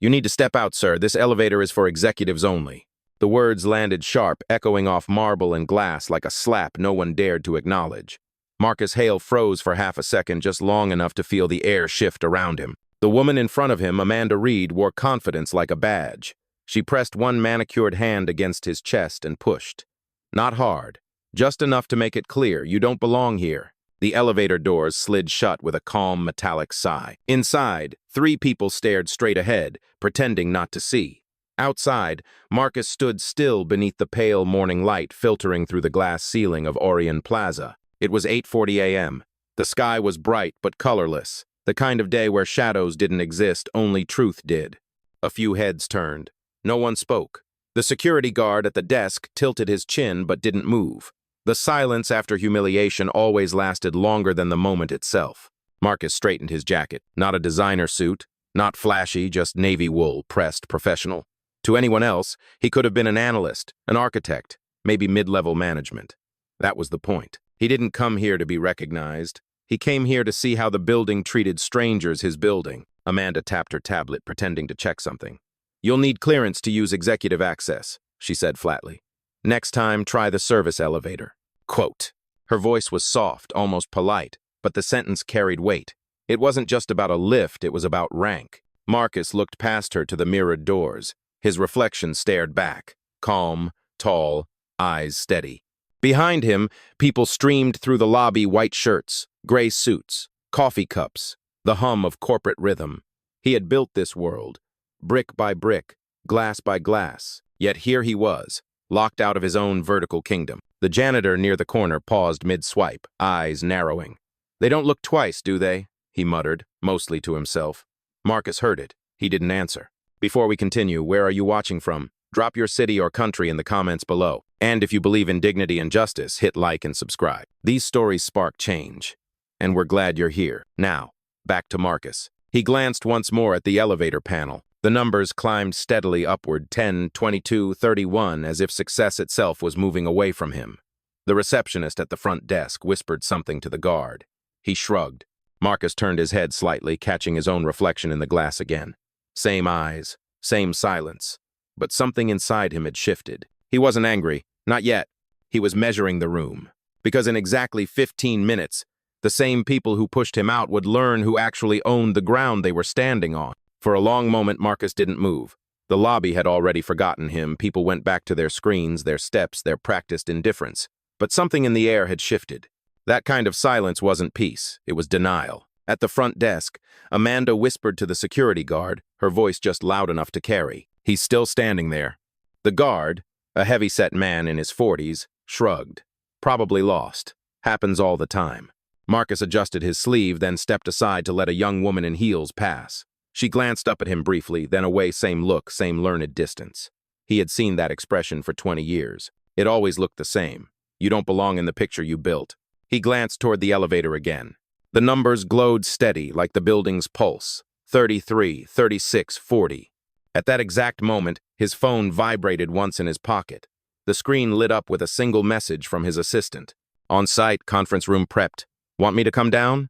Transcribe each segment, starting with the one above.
"You need to step out, sir. This elevator is for executives only." The words landed sharp, echoing off marble and glass like a slap no one dared to acknowledge. Marcus Hale froze for half a second, just long enough to feel the air shift around him. The woman in front of him, Amanda Reed, wore confidence like a badge. She pressed one manicured hand against his chest and pushed. Not hard, just enough to make it clear, "You don't belong here." The elevator doors slid shut with a calm, metallic sigh. Inside, 3 people stared straight ahead, pretending not to see. Outside, Marcus stood still beneath the pale morning light filtering through the glass ceiling of Orion Plaza. It was 8:40 a.m. The sky was bright but colorless, the kind of day where shadows didn't exist, only truth did. A few heads turned. No one spoke. The security guard at the desk tilted his chin but didn't move. The silence after humiliation always lasted longer than the moment itself. Marcus straightened his jacket. Not a designer suit, not flashy, just navy wool, pressed, professional. To anyone else, he could have been an analyst, an architect, maybe mid-level management. That was the point. He didn't come here to be recognized. He came here to see how the building treated strangers, his building. Amanda tapped her tablet, pretending to check something. "You'll need clearance to use executive access," she said flatly. "Next time, try the service elevator." Quote. Her voice was soft, almost polite, but the sentence carried weight. It wasn't just about a lift, it was about rank. Marcus looked past her to the mirrored doors. His reflection stared back, calm, tall, eyes steady. Behind him, people streamed through the lobby, white shirts, gray suits, coffee cups, the hum of corporate rhythm. He had built this world, brick by brick, glass by glass, yet here he was, locked out of his own vertical kingdom. The janitor near the corner paused mid-swipe, eyes narrowing. "They don't look twice, do they?" he muttered, mostly to himself. Marcus heard it. He didn't answer. "Before we continue, where are you watching from? Drop your city or country in the comments below. And if you believe in dignity and justice, hit like and subscribe. These stories spark change, and we're glad you're here. Now, back to Marcus. He glanced once more at the elevator panel. The numbers climbed steadily upward, 10, 22, 31, as if success itself was moving away from him. The receptionist at the front desk whispered something to the guard. He shrugged. Marcus turned his head slightly, catching his own reflection in the glass again. Same eyes, same silence. But something inside him had shifted. He wasn't angry, not yet. He was measuring the room. Because in exactly 15 minutes, the same people who pushed him out would learn who actually owned the ground they were standing on. For a long moment, Marcus didn't move. The lobby had already forgotten him. People went back to their screens, their steps, their practiced indifference. But something in the air had shifted. That kind of silence wasn't peace. It was denial. At the front desk, Amanda whispered to the security guard, her voice just loud enough to carry. "He's still standing there." The guard, a heavy-set man in his 40s, shrugged. Probably lost. Happens all the time. Marcus adjusted his sleeve, then stepped aside to let a young woman in heels pass. She glanced up at him briefly, then away, same look, same learned distance. He had seen that expression for 20 years. It always looked the same. "You don't belong in the picture you built." He glanced toward the elevator again. The numbers glowed steady, like the building's pulse. 33, 36, 40. At that exact moment, his phone vibrated once in his pocket. The screen lit up with a single message from his assistant. "On site, conference room prepped. Want me to come down?"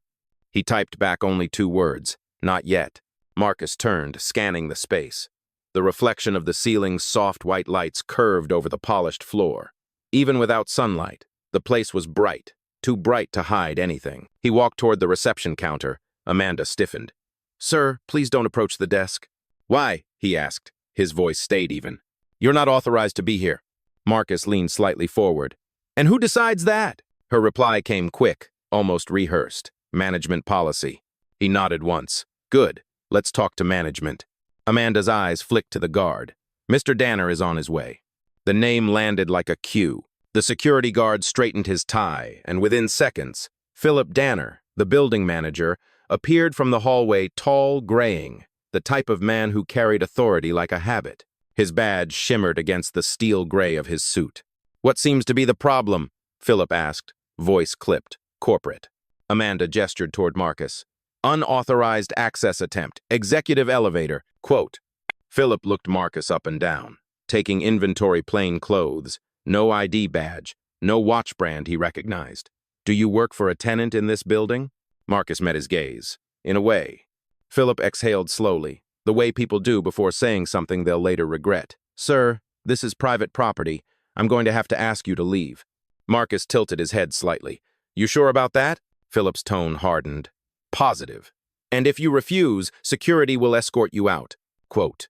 He typed back only 2 words. "Not yet." Marcus turned, scanning the space. The reflection of the ceiling's soft white lights curved over the polished floor. Even without sunlight, the place was bright, too bright to hide anything. He walked toward the reception counter. Amanda stiffened. "Sir, please don't approach the desk." "Why?" he asked. His voice stayed even. "You're not authorized to be here." Marcus leaned slightly forward. "And who decides that?" Her reply came quick, almost rehearsed. "Management policy." He nodded once. "Good. Let's talk to management." Amanda's eyes flicked to the guard. "Mr. Danner is on his way." The name landed like a cue. The security guard straightened his tie, and within seconds, Philip Danner, the building manager, appeared from the hallway, tall, graying, the type of man who carried authority like a habit. His badge shimmered against the steel gray of his suit. "What seems to be the problem?" Philip asked, voice clipped, corporate. Amanda gestured toward Marcus. "Unauthorized access attempt, executive elevator." Quote. Philip looked Marcus up and down, taking inventory plain clothes, no ID badge, no watch brand he recognized. "Do you work for a tenant in this building?" Marcus met his gaze. "In a way." Philip exhaled slowly. the way people do before saying something they'll later regret. Sir, this is private property. I'm going to have to ask you to leave. Marcus tilted his head slightly. You sure about that? Philip's tone hardened. Positive. And if you refuse, security will escort you out. Quote.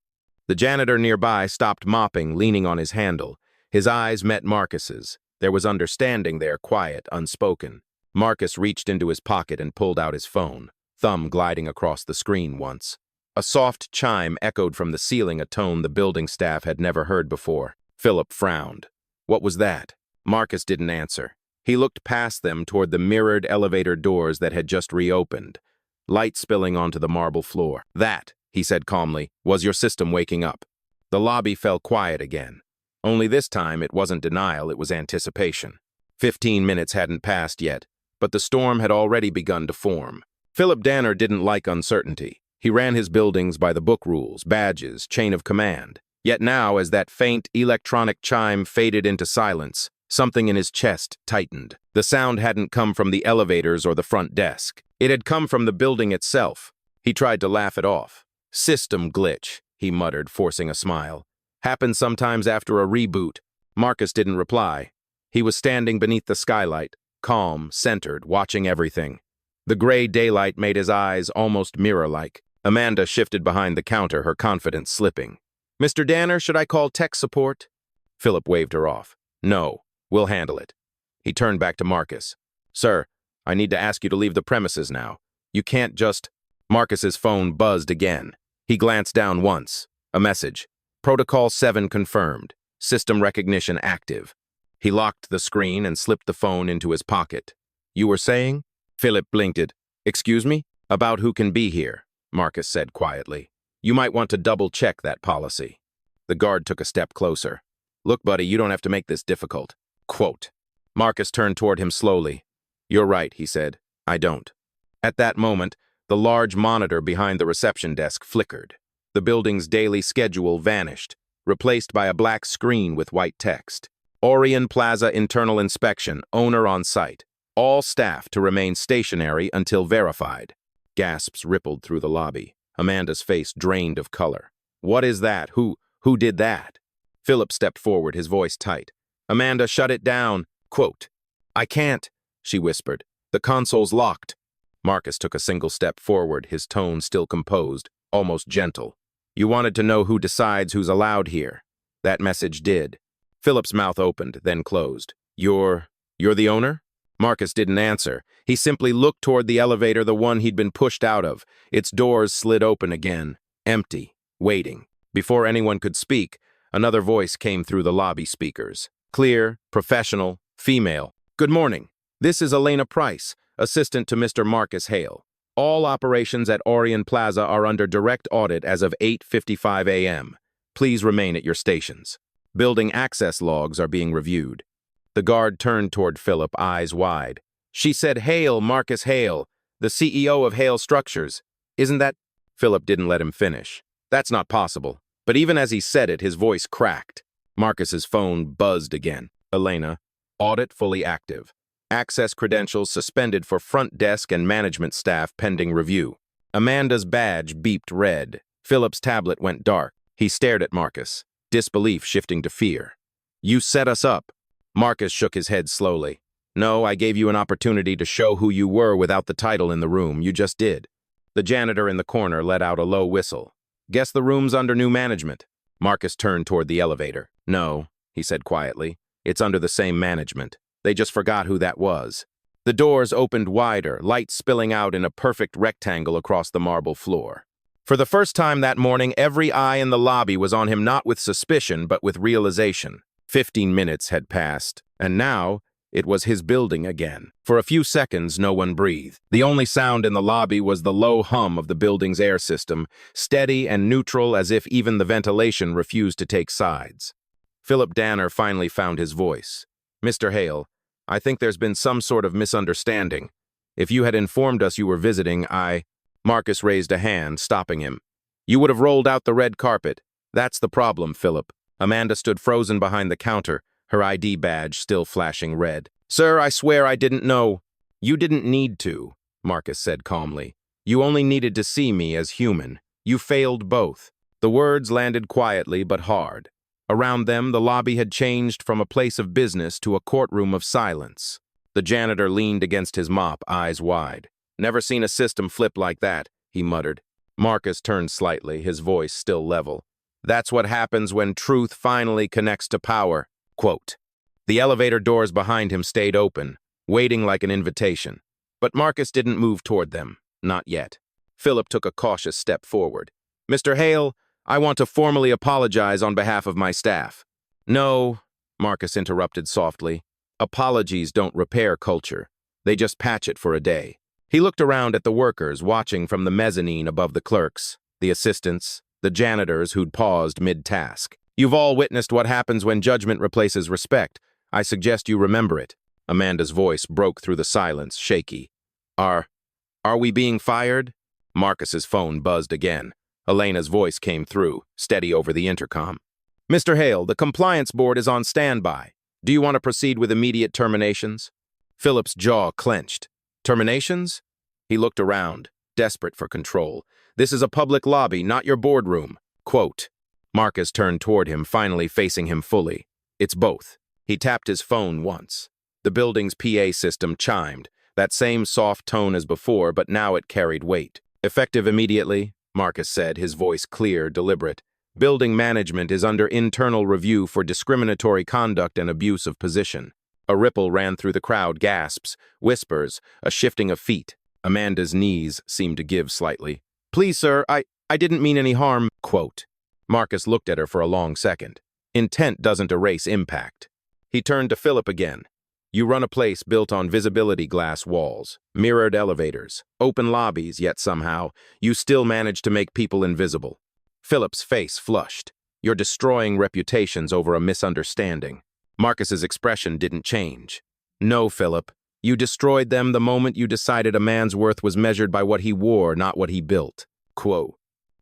The janitor nearby stopped mopping, leaning on his handle. His eyes met Marcus's. There was understanding there, quiet, unspoken. Marcus reached into his pocket and pulled out his phone, thumb gliding across the screen once. A soft chime echoed from the ceiling, a tone the building staff had never heard before. Philip frowned. What was that? Marcus didn't answer. He looked past them toward the mirrored elevator doors that had just reopened, light spilling onto the marble floor. That, he said calmly, was your system waking up. The lobby fell quiet again. Only this time it wasn't denial, it was anticipation. 15 minutes hadn't passed yet, but the storm had already begun to form. Philip Danner didn't like uncertainty. He ran his buildings by the book rules, badges, chain of command. Yet now, as that faint electronic chime faded into silence, something in his chest tightened. The sound hadn't come from the elevators or the front desk. It had come from the building itself. He tried to laugh it off. System glitch, he muttered, forcing a smile. Happens sometimes after a reboot. Marcus didn't reply. He was standing beneath the skylight, calm, centered, watching everything. The gray daylight made his eyes almost mirror-like. Amanda shifted behind the counter, her confidence slipping. Mr. Danner, should I call tech support? Philip waved her off. No, we'll handle it. He turned back to Marcus. Sir, I need to ask you to leave the premises now. You can't just... Marcus's phone buzzed again. He glanced down once. A message. Protocol 7 confirmed. System recognition active. He locked the screen and slipped the phone into his pocket. You were saying? Philip blinked. Excuse me? About who can be here, Marcus said quietly. You might want to double-check that policy. The guard took a step closer. Look, buddy, you don't have to make this difficult. Quote. Marcus turned toward him slowly. You're right, he said. I don't. At that moment, the large monitor behind the reception desk flickered. The building's daily schedule vanished, replaced by a black screen with white text. Orion Plaza internal inspection, owner on site. All staff to remain stationary until verified. Gasps rippled through the lobby. Amanda's face drained of color. What is that? Who did that? Philip stepped forward, his voice tight. Amanda, shut it down. Quote. I can't, she whispered. The console's locked. Marcus took a single step forward, his tone still composed, almost gentle. You wanted to know who decides who's allowed here. That message did. Philip's mouth opened, then closed. You're the owner? Marcus didn't answer. He simply looked toward the elevator, the one he'd been pushed out of. Its doors slid open again, empty, waiting. Before anyone could speak, another voice came through the lobby speakers. Clear, professional, female. Good morning. This is Elena Price, assistant to Mr. Marcus Hale. All operations at Orion Plaza are under direct audit as of 8:55 a.m. Please remain at your stations. Building access logs are being reviewed. The guard turned toward Philip, eyes wide. She said, Hale, Marcus Hale, the CEO of Hale Structures. Isn't that... Philip didn't let him finish. That's not possible. But even as he said it, his voice cracked. Marcus's phone buzzed again. Elena, audit fully active. Access credentials suspended for front desk and management staff pending review. Amanda's badge beeped red. Philip's tablet went dark. He stared at Marcus, disbelief shifting to fear. You set us up. Marcus shook his head slowly. No, I gave you an opportunity to show who you were without the title in the room. You just did. The janitor in the corner let out a low whistle. Guess the room's under new management. Marcus turned toward the elevator. No, he said quietly. It's under the same management. They just forgot who that was. The doors opened wider, light spilling out in a perfect rectangle across the marble floor. For the first time that morning, every eye in the lobby was on him, not with suspicion, but with realization. 15 minutes had passed, and now it was his building again. For a few seconds, no one breathed. The only sound in the lobby was the low hum of the building's air system, steady and neutral as if even the ventilation refused to take sides. Philip Danner finally found his voice. Mr. Hale, I think there's been some sort of misunderstanding. If you had informed us you were visiting, Marcus raised a hand, stopping him. You would have rolled out the red carpet. That's the problem, Philip. Amanda stood frozen behind the counter, her ID badge still flashing red. Sir, I swear I didn't know. You didn't need to, Marcus said calmly. You only needed to see me as human. You failed both. The words landed quietly but hard. Around them, the lobby had changed from a place of business to a courtroom of silence. The janitor leaned against his mop, eyes wide. "Never seen a system flip like that," he muttered. Marcus turned slightly, his voice still level. "That's what happens when truth finally connects to power." Quote. The elevator doors behind him stayed open, waiting like an invitation. But Marcus didn't move toward them, not yet. Philip took a cautious step forward. "Mr. Hale, I want to formally apologize on behalf of my staff." "No," Marcus interrupted softly. "Apologies don't repair culture. They just patch it for a day." He looked around at the workers watching from the mezzanine above the clerks, the assistants, the janitors who'd paused mid-task. "You've all witnessed what happens when judgment replaces respect. I suggest you remember it." Amanda's voice broke through the silence, shaky. Are we being fired?" Marcus's phone buzzed again. Elena's voice came through, steady over the intercom. "Mr. Hale, the compliance board is on standby. Do you want to proceed with immediate terminations?" Philip's jaw clenched. "Terminations?" He looked around, desperate for control. "This is a public lobby, not your boardroom." Quote. Marcus turned toward him, finally facing him fully. "It's both." He tapped his phone once. The building's PA system chimed, that same soft tone as before, but now it carried weight. "Effective immediately," Marcus said, his voice clear, deliberate. "Building management is under internal review for discriminatory conduct and abuse of position." A ripple ran through the crowd, gasps, whispers, a shifting of feet. Amanda's knees seemed to give slightly. "Please, sir, I didn't mean any harm." Quote. Marcus looked at her for a long second. Intent doesn't erase impact. He turned to Philip again. "You run a place built on visibility glass walls, mirrored elevators, open lobbies, yet somehow, you still manage to make people invisible." Philip's face flushed. "You're destroying reputations over a misunderstanding." Marcus's expression didn't change. "No, Philip. You destroyed them the moment you decided a man's worth was measured by what he wore, not what he built." Quote.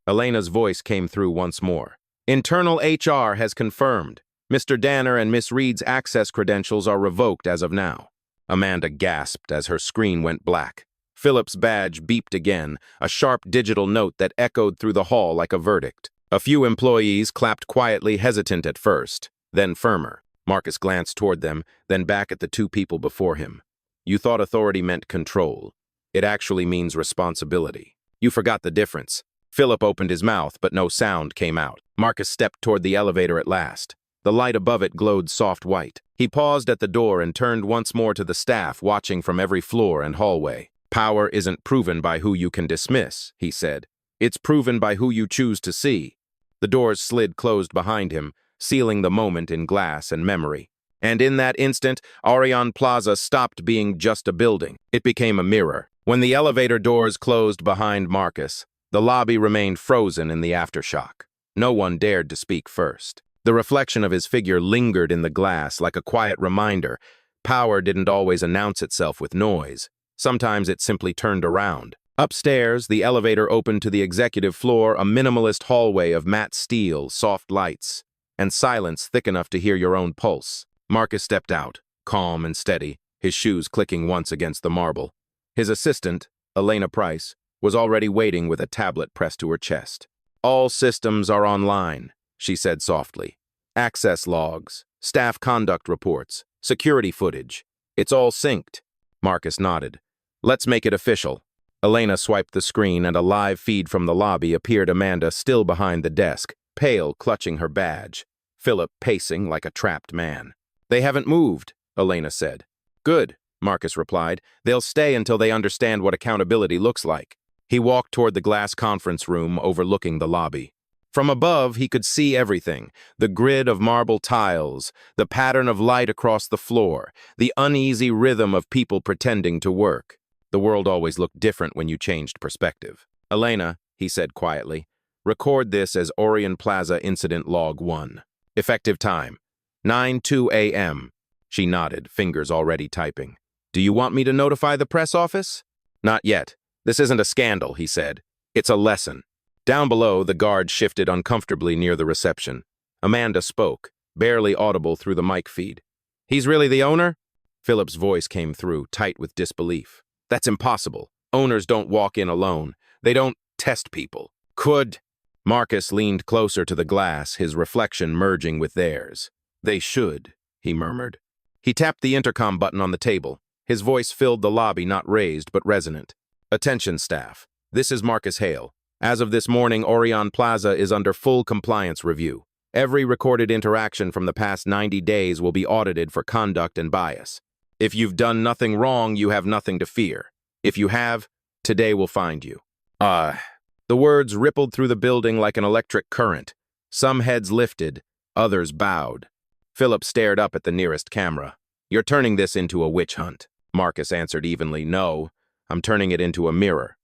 Elena's voice came through once more. "Internal HR has confirmed. Mr. Danner and Miss Reed's access credentials are revoked as of now." Amanda gasped as her screen went black. Philip's badge beeped again, a sharp digital note that echoed through the hall like a verdict. A few employees clapped quietly, hesitant at first, then firmer. Marcus glanced toward them, then back at the two people before him. "You thought authority meant control. It actually means responsibility. You forgot the difference." Philip opened his mouth, but no sound came out. Marcus stepped toward the elevator at last. The light above it glowed soft white. He paused at the door and turned once more to the staff, watching from every floor and hallway. "Power isn't proven by who you can dismiss," he said. "It's proven by who you choose to see." The doors slid closed behind him, sealing the moment in glass and memory. And in that instant, Arion Plaza stopped being just a building. It became a mirror. When the elevator doors closed behind Marcus, the lobby remained frozen in the aftershock. No one dared to speak first. The reflection of his figure lingered in the glass like a quiet reminder. Power didn't always announce itself with noise. Sometimes it simply turned around. Upstairs, the elevator opened to the executive floor, a minimalist hallway of matte steel, soft lights, and silence thick enough to hear your own pulse. Marcus stepped out, calm and steady, his shoes clicking once against the marble. His assistant, Elena Price, was already waiting with a tablet pressed to her chest. "All systems are online," she said softly. "Access logs, staff conduct reports, security footage. It's all synced." Marcus nodded. "Let's make it official." Elena swiped the screen and a live feed from the lobby appeared. Amanda still behind the desk, pale, clutching her badge. Philip pacing like a trapped man. "They haven't moved," Elena said. "Good," Marcus replied. "They'll stay until they understand what accountability looks like." He walked toward the glass conference room overlooking the lobby. From above, he could see everything: the grid of marble tiles, the pattern of light across the floor, the uneasy rhythm of people pretending to work. The world always looked different when you changed perspective. "Elena," he said quietly, "record this as Orion Plaza Incident Log 1. Effective time, 9:02 a.m. She nodded, fingers already typing. "Do you want me to notify the press office?" "Not yet. This isn't a scandal," he said. "It's a lesson." Down below, the guard shifted uncomfortably near the reception. Amanda spoke, barely audible through the mic feed. "He's really the owner?" Philip's voice came through, tight with disbelief. "That's impossible. Owners don't walk in alone. They don't test people." Could. Marcus leaned closer to the glass, his reflection merging with theirs. They should, he murmured. He tapped the intercom button on the table. His voice filled the lobby, not raised, but resonant. Attention, staff. This is Marcus Hale. As of this morning, Orion Plaza is under full compliance review. Every recorded interaction from the past 90 days will be audited for conduct and bias. If you've done nothing wrong, you have nothing to fear. If you have, today will find you. The words rippled through the building like an electric current. Some heads lifted, others bowed. Philip stared up at the nearest camera. You're turning this into a witch hunt. Marcus answered evenly, no, I'm turning it into a mirror.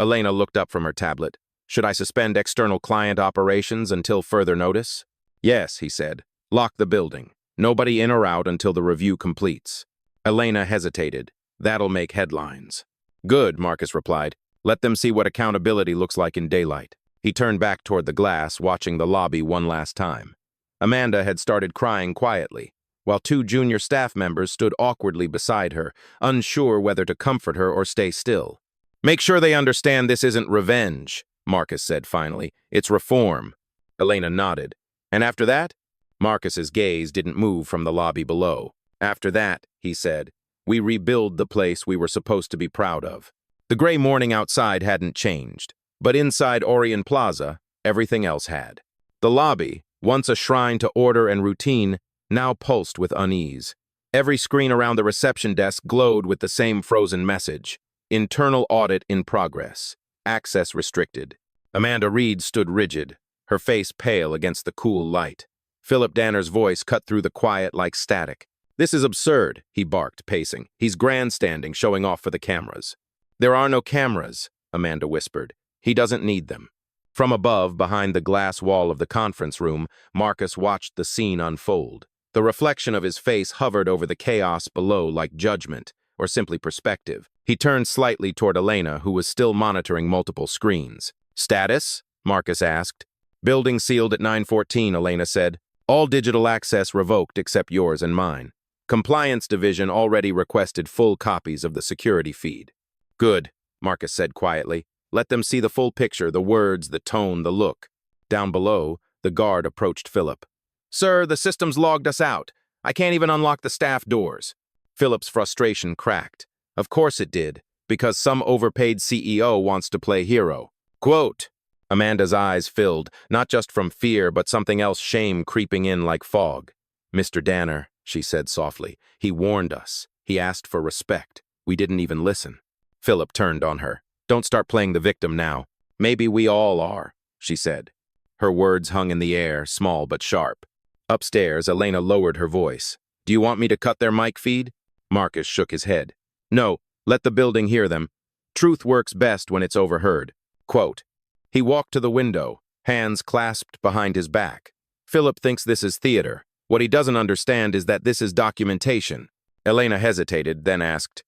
Elena looked up from her tablet. Should I suspend external client operations until further notice? Yes, he said. Lock the building. Nobody in or out until the review completes. Elena hesitated. That'll make headlines. Good, Marcus replied. Let them see what accountability looks like in daylight. He turned back toward the glass, watching the lobby one last time. Amanda had started crying quietly, while two junior staff members stood awkwardly beside her, unsure whether to comfort her or stay still. Make sure they understand this isn't revenge, Marcus said finally. It's reform. Elena nodded. And after that? Marcus's gaze didn't move from the lobby below. After that, he said, we rebuild the place we were supposed to be proud of. The gray morning outside hadn't changed, but inside Orion Plaza, everything else had. The lobby, once a shrine to order and routine, now pulsed with unease. Every screen around the reception desk glowed with the same frozen message. Internal audit in progress. Access restricted. Amanda Reed stood rigid, her face pale against the cool light. Philip Danner's voice cut through the quiet like static. This is absurd, he barked, pacing. He's grandstanding, showing off for the cameras. There are no cameras, Amanda whispered. He doesn't need them. From above, behind the glass wall of the conference room, Marcus watched the scene unfold. The reflection of his face hovered over the chaos below like judgment, or simply perspective. He turned slightly toward Elena, who was still monitoring multiple screens. Status? Marcus asked. Building sealed at 9:14, Elena said. All digital access revoked except yours and mine. Compliance Division already requested full copies of the security feed. Good, Marcus said quietly. Let them see the full picture, the words, the tone, the look. Down below, the guard approached Philip. Sir, the system's logged us out. I can't even unlock the staff doors. Philip's frustration cracked. Of course it did, because some overpaid CEO wants to play hero. Quote. Amanda's eyes filled, not just from fear, but something else, shame creeping in like fog. Mr. Danner, she said softly, he warned us. He asked for respect. We didn't even listen. Philip turned on her. Don't start playing the victim now. Maybe we all are, she said. Her words hung in the air, small but sharp. Upstairs, Elena lowered her voice. Do you want me to cut their mic feed? Marcus shook his head. No, let the building hear them. Truth works best when it's overheard. Quote. He walked to the window, hands clasped behind his back. Philip thinks this is theater. What he doesn't understand is that this is documentation. Elena hesitated, then asked,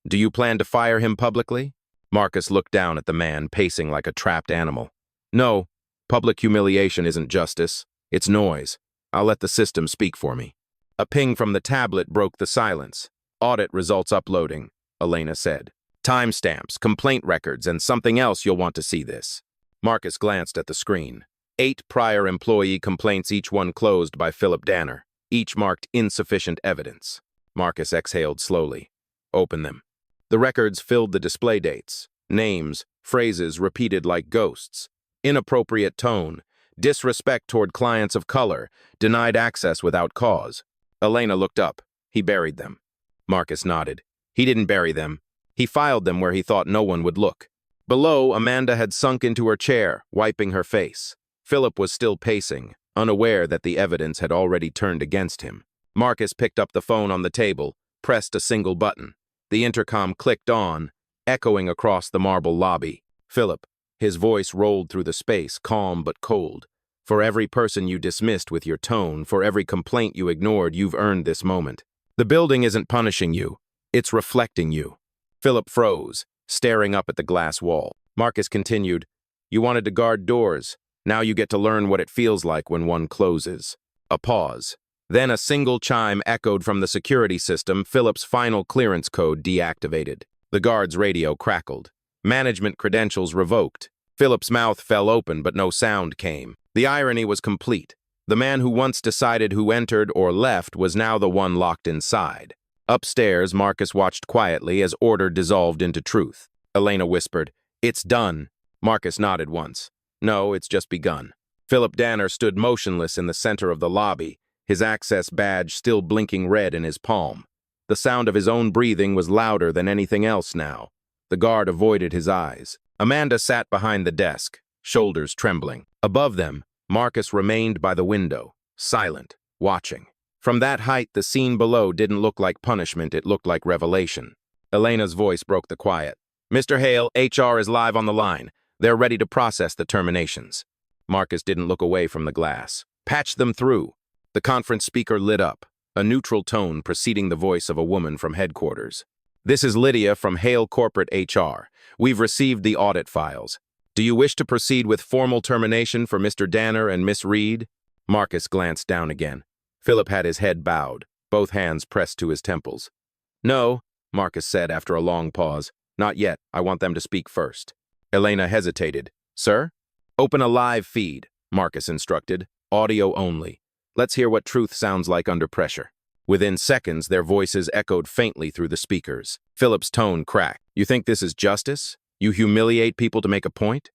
Do you plan to fire him publicly? Marcus looked down at the man, pacing like a trapped animal. No, public humiliation isn't justice. It's noise. I'll let the system speak for me. A ping from the tablet broke the silence. Audit results uploading, Elena said. Timestamps, complaint records, and something else you'll want to see this. Marcus glanced at the screen. 8 prior employee complaints, each one closed by Philip Danner, each marked insufficient evidence. Marcus exhaled slowly. Open them. The records filled the display dates. Names, phrases repeated like ghosts. Inappropriate tone, disrespect toward clients of color, denied access without cause. Elena looked up. He buried them. Marcus nodded. He didn't bury them. He filed them where he thought no one would look. Below, Amanda had sunk into her chair, wiping her face. Philip was still pacing, unaware that the evidence had already turned against him. Marcus picked up the phone on the table, pressed a single button. The intercom clicked on, echoing across the marble lobby. Philip, his voice rolled through the space, calm but cold. For every person you dismissed with your tone, for every complaint you ignored, you've earned this moment. The building isn't punishing you. It's reflecting you. Philip froze, staring up at the glass wall. Marcus continued, You wanted to guard doors. Now you get to learn what it feels like when one closes. A pause. Then a single chime echoed from the security system, Philip's final clearance code deactivated. The guard's radio crackled. Management credentials revoked. Philip's mouth fell open, but no sound came. The irony was complete. The man who once decided who entered or left was now the one locked inside. Upstairs, Marcus watched quietly as order dissolved into truth. Elena whispered, "It's done." Marcus nodded once. "No, it's just begun." Philip Danner stood motionless in the center of the lobby, his access badge still blinking red in his palm. The sound of his own breathing was louder than anything else now. The guard avoided his eyes. Amanda sat behind the desk, shoulders trembling. Above them, Marcus remained by the window, silent, watching. From that height, the scene below didn't look like punishment, it looked like revelation. Elena's voice broke the quiet. "Mr. Hale, HR is live on the line. They're ready to process the terminations." Marcus didn't look away from the glass. "Patch them through." The conference speaker lit up, a neutral tone preceding the voice of a woman from headquarters. "This is Lydia from Hale Corporate HR. We've received the audit files. Do you wish to proceed with formal termination for Mr. Danner and Miss Reed?" Marcus glanced down again. Philip had his head bowed, both hands pressed to his temples. "No," Marcus said after a long pause. "Not yet. I want them to speak first." Elena hesitated. "Sir?" "Open a live feed," Marcus instructed. "Audio only. Let's hear what truth sounds like under pressure." Within seconds, their voices echoed faintly through the speakers. Philip's tone cracked. "You think this is justice? You humiliate people to make a point?"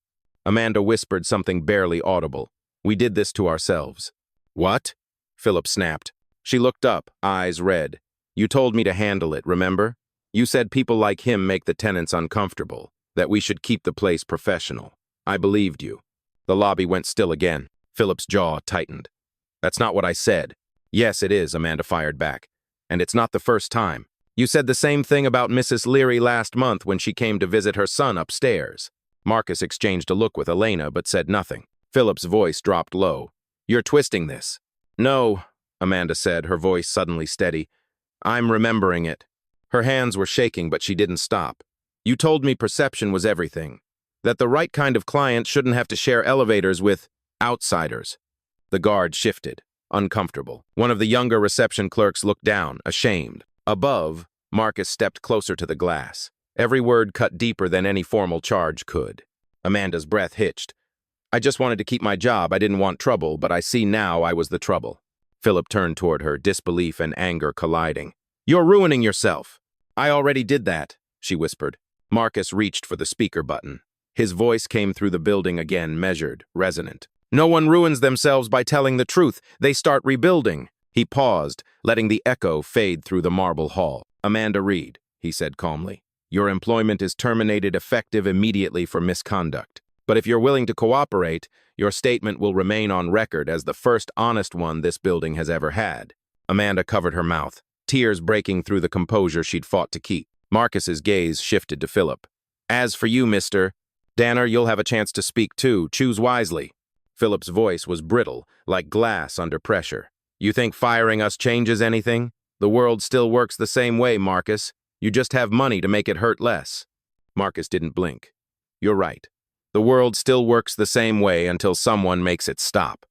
Amanda whispered something barely audible. "We did this to ourselves." "What?" Philip snapped. She looked up, eyes red. "You told me to handle it, remember? You said people like him make the tenants uncomfortable, that we should keep the place professional. I believed you." The lobby went still again. Philip's jaw tightened. "That's not what I said." "Yes, it is," Amanda fired back. "And it's not the first time. You said the same thing about Mrs. Leary last month when she came to visit her son upstairs." Marcus exchanged a look with Elena, but said nothing. Philip's voice dropped low. "You're twisting this." "No," Amanda said, her voice suddenly steady. "I'm remembering it." Her hands were shaking, but she didn't stop. "You told me perception was everything. That the right kind of client shouldn't have to share elevators with outsiders." The guard shifted, uncomfortable. One of the younger reception clerks looked down, ashamed. Above, Marcus stepped closer to the glass. Every word cut deeper than any formal charge could. Amanda's breath hitched. "I just wanted to keep my job. I didn't want trouble, but I see now I was the trouble." Philip turned toward her, disbelief and anger colliding. "You're ruining yourself." "I already did that," she whispered. Marcus reached for the speaker button. His voice came through the building again, measured, resonant. "No one ruins themselves by telling the truth. They start rebuilding." He paused, letting the echo fade through the marble hall. "Amanda Reed," he said calmly, "your employment is terminated effective immediately for misconduct. But if you're willing to cooperate, your statement will remain on record as the first honest one this building has ever had." Amanda covered her mouth, tears breaking through the composure she'd fought to keep. Marcus's gaze shifted to Philip. "As for you, Mr. Danner, you'll have a chance to speak too. Choose wisely." Philip's voice was brittle, like glass under pressure. "You think firing us changes anything? The world still works the same way, Marcus. You just have money to make it hurt less." Marcus didn't blink. "You're right. The world still works the same way until someone makes it stop."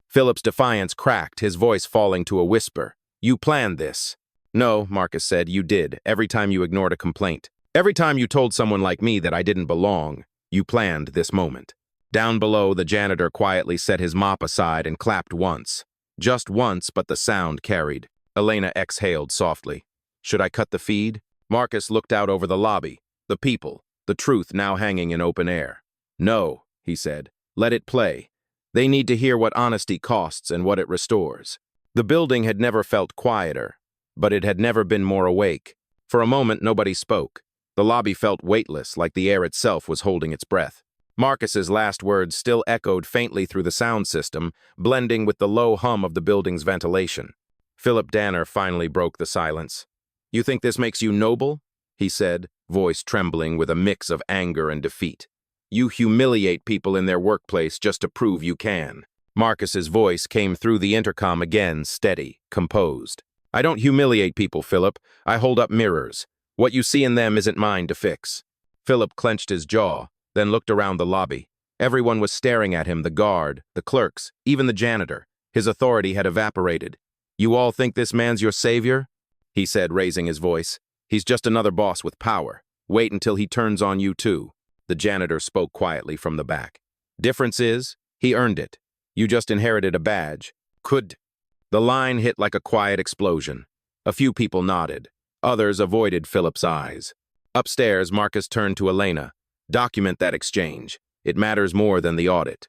Philip's defiance cracked, his voice falling to a whisper. "You planned this." "No," Marcus said, "you did, every time you ignored a complaint. Every time you told someone like me that I didn't belong, you planned this moment." Down below, the janitor quietly set his mop aside and clapped once. Just once, but the sound carried. Elena exhaled softly. "Should I cut the feed?" Marcus looked out over the lobby, the people, the truth now hanging in open air. "No," he said. "Let it play. They need to hear what honesty costs and what it restores." The building had never felt quieter, but it had never been more awake. For a moment, nobody spoke. The lobby felt weightless, like the air itself was holding its breath. Marcus's last words still echoed faintly through the sound system, blending with the low hum of the building's ventilation. Philip Danner finally broke the silence. "You think this makes you noble?" he said, voice trembling with a mix of anger and defeat. "You humiliate people in their workplace just to prove you can." Marcus's voice came through the intercom again, steady, composed. "I don't humiliate people, Philip. I hold up mirrors. What you see in them isn't mine to fix." Philip clenched his jaw, then looked around the lobby. Everyone was staring at him, the guard, the clerks, even the janitor. His authority had evaporated. "You all think this man's your savior?" he said, raising his voice. "He's just another boss with power. Wait until he turns on you too." The janitor spoke quietly from the back. Difference is, he earned it. You just inherited a badge. Could. The line hit like a quiet explosion. A few people nodded. Others avoided Philip's eyes. Upstairs, Marcus turned to Elena. Document that exchange. It matters more than the audit.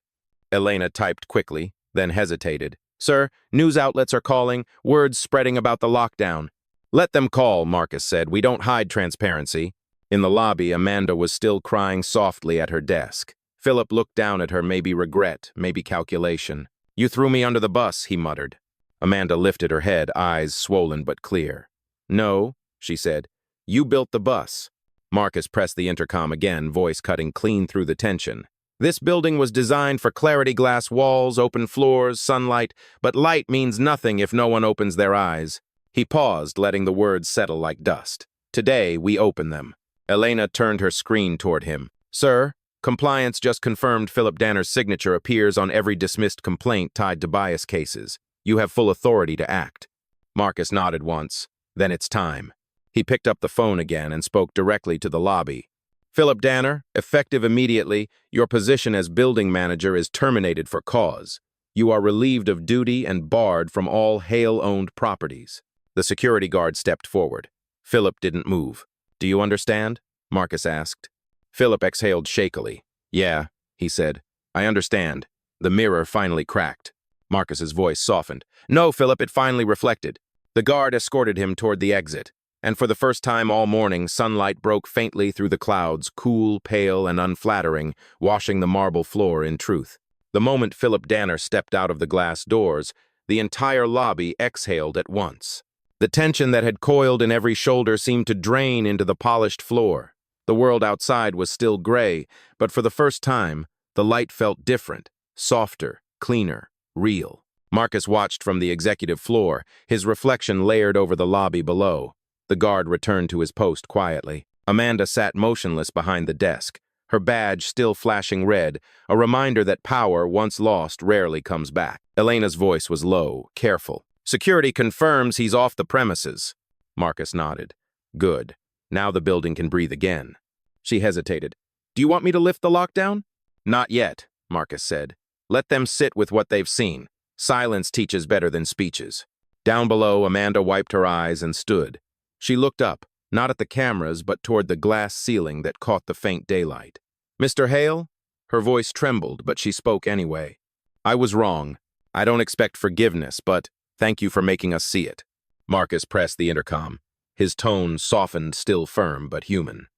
Elena typed quickly, then hesitated. Sir, news outlets are calling, words spreading about the lockdown. Let them call, Marcus said. We don't hide transparency. In the lobby, Amanda was still crying softly at her desk. Philip looked down at her, maybe regret, maybe calculation. You threw me under the bus, he muttered. Amanda lifted her head, eyes swollen but clear. No, she said. You built the bus. Marcus pressed the intercom again, voice cutting clean through the tension. This building was designed for clarity glass walls, open floors, sunlight, but light means nothing if no one opens their eyes. He paused, letting the words settle like dust. Today, we open them. Elena turned her screen toward him. Sir, compliance just confirmed Philip Danner's signature appears on every dismissed complaint tied to bias cases. You have full authority to act. Marcus nodded once. Then it's time. He picked up the phone again and spoke directly to the lobby. Philip Danner, effective immediately, your position as building manager is terminated for cause. You are relieved of duty and barred from all Hale-owned properties. The security guard stepped forward. Philip didn't move. Do you understand? Marcus asked. Philip exhaled shakily. Yeah, he said. I understand. The mirror finally cracked. Marcus's voice softened. No, Philip, it finally reflected. The guard escorted him toward the exit. And for the first time all morning, sunlight broke faintly through the clouds, cool, pale, and unflattering, washing the marble floor in truth. The moment Philip Danner stepped out of the glass doors, the entire lobby exhaled at once. The tension that had coiled in every shoulder seemed to drain into the polished floor. The world outside was still gray, but for the first time, the light felt different, softer, cleaner, real. Marcus watched from the executive floor, his reflection layered over the lobby below. The guard returned to his post quietly. Amanda sat motionless behind the desk, her badge still flashing red, a reminder that power, once lost, rarely comes back. Elena's voice was low, careful. Security confirms he's off the premises. Marcus nodded. Good. Now the building can breathe again. She hesitated. Do you want me to lift the lockdown? Not yet, Marcus said. Let them sit with what they've seen. Silence teaches better than speeches. Down below, Amanda wiped her eyes and stood. She looked up, not at the cameras, but toward the glass ceiling that caught the faint daylight. Mr. Hale? Her voice trembled, but she spoke anyway. I was wrong. I don't expect forgiveness, but thank you for making us see it. Marcus pressed the intercom. His tone softened, still firm, but human.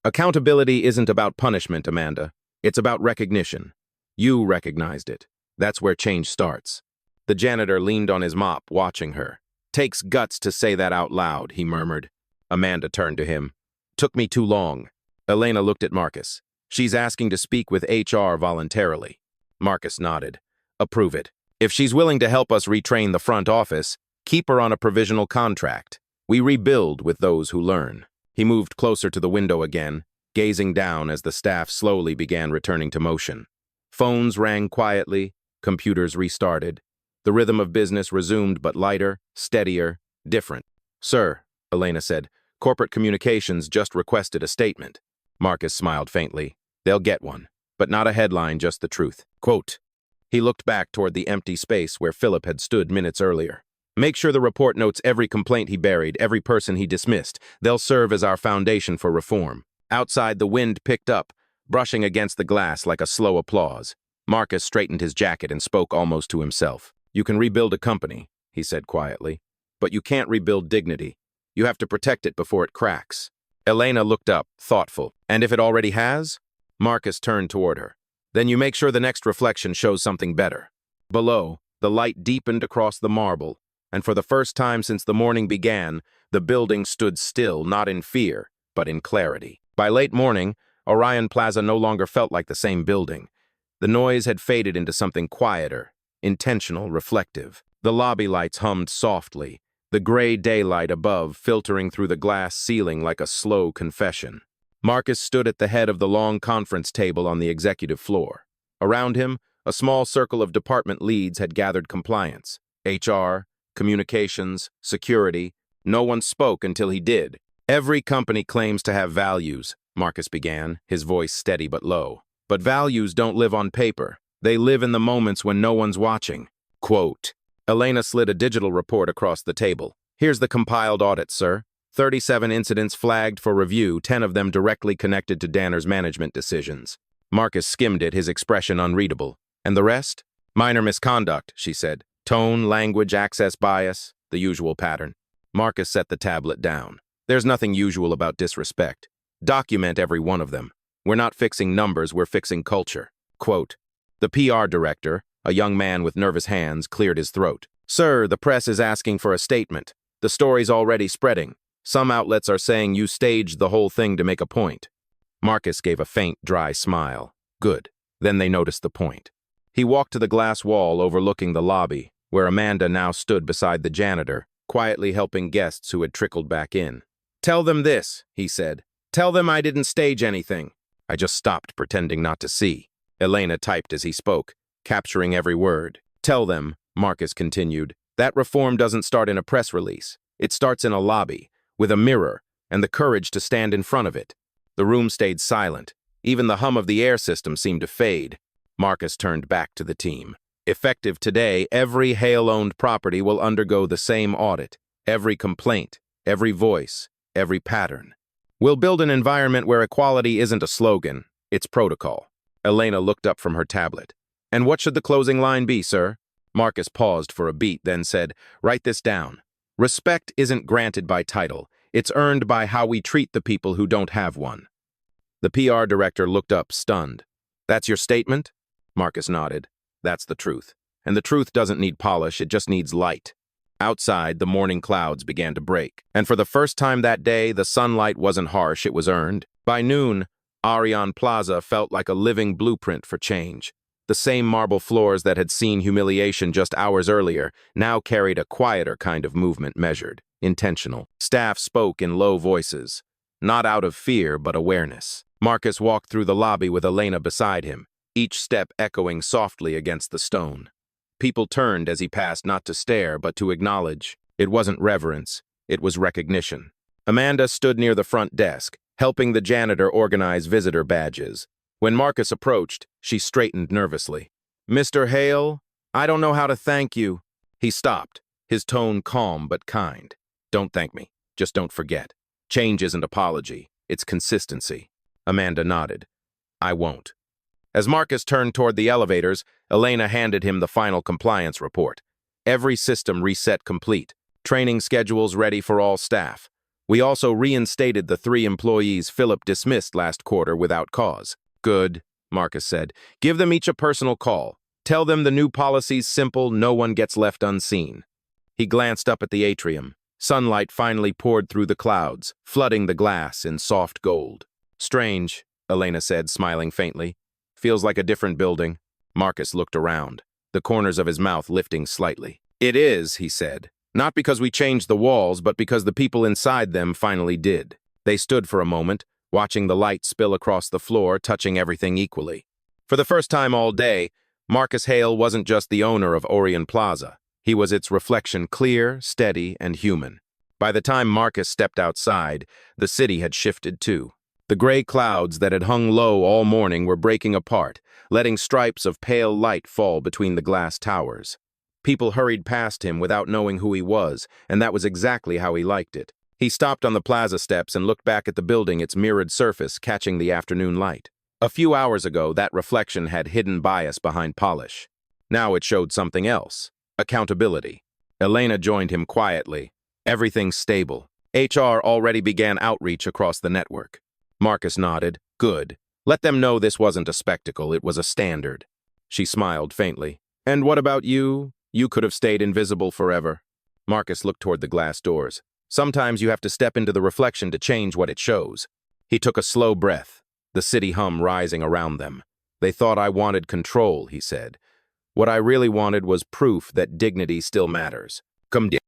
Accountability isn't about punishment, Amanda. It's about recognition. You recognized it. That's where change starts. The janitor leaned on his mop, watching her. Takes guts to say that out loud, he murmured. Amanda turned to him. Took me too long. Elena looked at Marcus. She's asking to speak with HR voluntarily. Marcus nodded. Approve it. If she's willing to help us retrain the front office, keep her on a provisional contract. We rebuild with those who learn. He moved closer to the window again, gazing down as the staff slowly began returning to motion. Phones rang quietly, computers restarted. The rhythm of business resumed, but lighter, steadier, different. Sir, Elena said, corporate communications just requested a statement. Marcus smiled faintly. They'll get one, but not a headline, just the truth. Quote. He looked back toward the empty space where Philip had stood minutes earlier. Make sure the report notes every complaint he buried, every person he dismissed. They'll serve as our foundation for reform. Outside, the wind picked up, brushing against the glass like a slow applause. Marcus straightened his jacket and spoke almost to himself. You can rebuild a company, he said quietly, but you can't rebuild dignity. You have to protect it before it cracks. Elena looked up, thoughtful. And if it already has? Marcus turned toward her. Then you make sure the next reflection shows something better. Below, the light deepened across the marble, and for the first time since the morning began, the building stood still, not in fear, but in clarity. By late morning, Orion Plaza no longer felt like the same building. The noise had faded into something quieter, intentional, reflective. The lobby lights hummed softly, the gray daylight above filtering through the glass ceiling like a slow confession. Marcus stood at the head of the long conference table on the executive floor. Around him, a small circle of department leads had gathered compliance. HR, communications, security. No one spoke until he did. Every company claims to have values, Marcus began, his voice steady but low. But values don't live on paper. They live in the moments when no one's watching. Quote. Elena slid a digital report across the table. Here's the compiled audit, sir. 37 incidents flagged for review, 10 of them directly connected to Danner's management decisions. Marcus skimmed it, his expression unreadable. And the rest? Minor misconduct, she said. Tone, language, access bias, the usual pattern. Marcus set the tablet down. There's nothing usual about disrespect. Document every one of them. We're not fixing numbers, we're fixing culture. Quote. The PR director, a young man with nervous hands, cleared his throat. Sir, the press is asking for a statement. The story's already spreading. Some outlets are saying you staged the whole thing to make a point. Marcus gave a faint, dry smile. Good. Then they noticed the point. He walked to the glass wall overlooking the lobby, where Amanda now stood beside the janitor, quietly helping guests who had trickled back in. Tell them this, he said. Tell them I didn't stage anything. I just stopped pretending not to see. Elena typed as he spoke, capturing every word. Tell them, Marcus continued, that reform doesn't start in a press release. It starts in a lobby, with a mirror, and the courage to stand in front of it. The room stayed silent. Even the hum of the air system seemed to fade. Marcus turned back to the team. Effective today, every Hale-owned property will undergo the same audit. Every complaint, every voice, every pattern. We'll build an environment where equality isn't a slogan, it's protocol. Elena looked up from her tablet. And what should the closing line be, sir? Marcus paused for a beat, then said, write this down. Respect isn't granted by title. It's earned by how we treat the people who don't have one. The PR director looked up, stunned. That's your statement? Marcus nodded. That's the truth. And the truth doesn't need polish, it just needs light. Outside, the morning clouds began to break. And for the first time that day, the sunlight wasn't harsh, it was earned. By noon, Ariane Plaza felt like a living blueprint for change. The same marble floors that had seen humiliation just hours earlier now carried a quieter kind of movement, measured, intentional. Staff spoke in low voices, not out of fear but awareness. Marcus walked through the lobby with Elena beside him, each step echoing softly against the stone. People turned as he passed, not to stare but to acknowledge. It wasn't reverence, it was recognition. Amanda stood near the front desk, helping the janitor organize visitor badges. When Marcus approached, she straightened nervously. Mr. Hale, I don't know how to thank you. He stopped, his tone calm but kind. Don't thank me, just don't forget. Change isn't apology, it's consistency. Amanda nodded. I won't. As Marcus turned toward the elevators, Elena handed him the final compliance report. Every system reset complete. Training schedules ready for all staff. We also reinstated the 3 employees Philip dismissed last quarter without cause. Good, Marcus said. Give them each a personal call. Tell them the new policy's simple, no one gets left unseen. He glanced up at the atrium. Sunlight finally poured through the clouds, flooding the glass in soft gold. Strange, Elena said, smiling faintly. Feels like a different building. Marcus looked around, the corners of his mouth lifting slightly. It is, he said. Not because we changed the walls, but because the people inside them finally did. They stood for a moment, watching the light spill across the floor, touching everything equally. For the first time all day, Marcus Hale wasn't just the owner of Orion Plaza. He was its reflection, clear, steady, and human. By the time Marcus stepped outside, the city had shifted too. The gray clouds that had hung low all morning were breaking apart, letting stripes of pale light fall between the glass towers. People hurried past him without knowing who he was, and that was exactly how he liked it. He stopped on the plaza steps and looked back at the building, its mirrored surface catching the afternoon light. A few hours ago, that reflection had hidden bias behind polish. Now it showed something else. Accountability. Elena joined him quietly. Everything's stable. HR already began outreach across the network. Marcus nodded. Good. Let them know this wasn't a spectacle, it was a standard. She smiled faintly. And what about you? You could have stayed invisible forever. Marcus looked toward the glass doors. Sometimes you have to step into the reflection to change what it shows. He took a slow breath, the city hum rising around them. They thought I wanted control, he said. What I really wanted was proof that dignity still matters. Come down.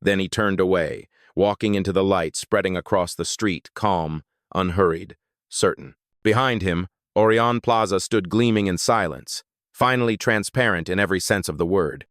Then he turned away, walking into the light spreading across the street, calm, unhurried, certain. Behind him, Orion Plaza stood gleaming in silence, finally transparent in every sense of the word.